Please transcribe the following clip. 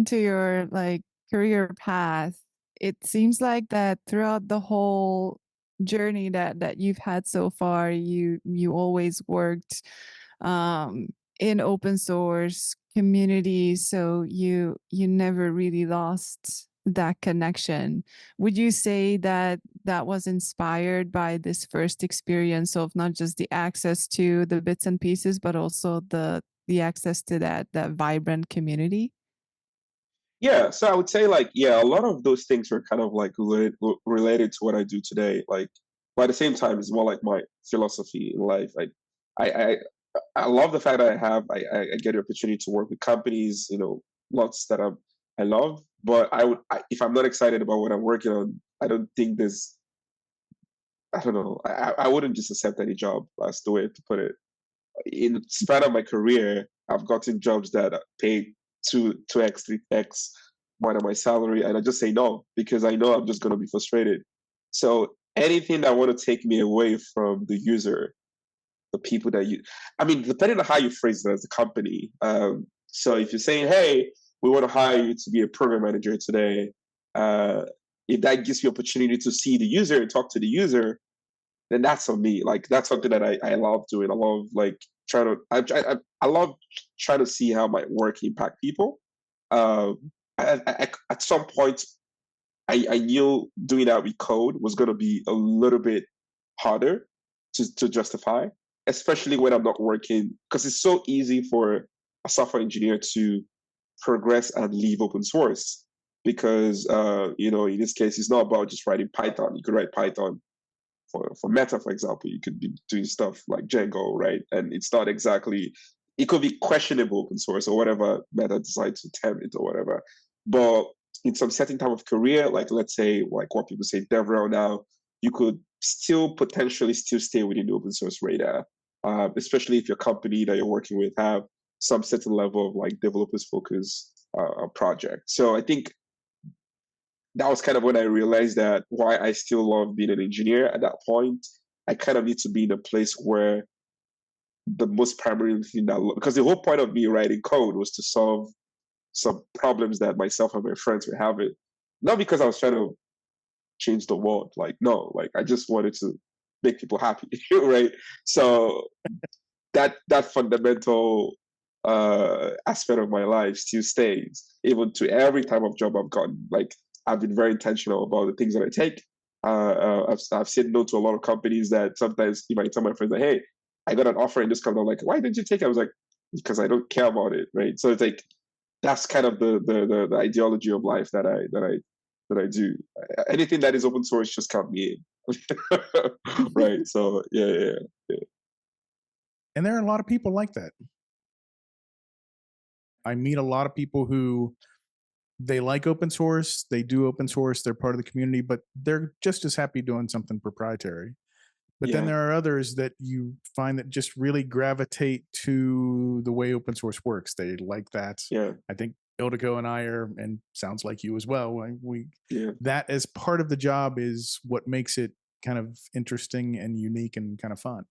into your like career path, it seems like that throughout the whole journey that you've had so far, you always worked um in open source communities, so you never really lost that connection. Would you say that that was inspired by this first experience of not just the access to the bits and pieces, but also the access to that vibrant community? Yeah, so I would say like yeah, a lot of those things were kind of like related to what I do today. Like, but at the same time, it's more like my philosophy in life. I I, I love the fact that I get the opportunity to work with companies, lots that I love. But if I'm not excited about what I'm working on, I don't think there's I don't know. I wouldn't just accept any job. That's the way to put it. In span of my career, I've gotten jobs that pay two x, 3x more than my salary, and I just say no because I know I'm just going to be frustrated. So anything that want to take me away from the user, the people that you, I mean, depending on how you phrase it as a company. So if you're saying, hey, we want to hire you to be a program manager today, uh, if that gives you opportunity to see the user and talk to the user, then that's on me. Like that's something that I love doing. I love like trying to I love trying to see how my work impact people. At some point, I knew doing that with code was going to be a little bit harder to justify, especially when I'm not working, because it's so easy for a software engineer to progress and leave open source because in this case it's not about just writing Python. You could write Python for Meta, for example. You could be doing stuff like Django, right? And it's not exactly, it could be questionable open source or whatever Meta decides to term it or whatever. But in some certain type of career, like let's say like what people say DevRel now, you could still potentially still stay within the open source radar, especially if your company that you're working with have some certain level of like developers focus project. So I think that was kind of when I realized that why I still love being an engineer at that point. I kind of need to be in a place where the most primary thing because the whole point of me writing code was to solve some problems that myself and my friends were having. Not because I was trying to change the world. Like, no, like I just wanted to make people happy, right? So that fundamental aspect of my life still stays, even to every type of job I've gotten. Like I've been very intentional about the things that I take. I've said no to a lot of companies that sometimes you might tell my friends like, "Hey, I got an offer in this company." I'm like, "Why didn't you take it?" I was like, "Because I don't care about it." Right. So it's like that's kind of the ideology of life that I do. Anything that is open source just count me in. Right. So yeah. And there are a lot of people like that. I meet a lot of people who they like open source, they do open source, they're part of the community, but they're just as happy doing something proprietary. But then Yeah. there are others that you find that just really gravitate to the way open source works. They like that. Yeah. I think Ildiko and I are, and sounds like you as well. We Yeah. that as part of the job is what makes it kind of interesting and unique and kind of fun.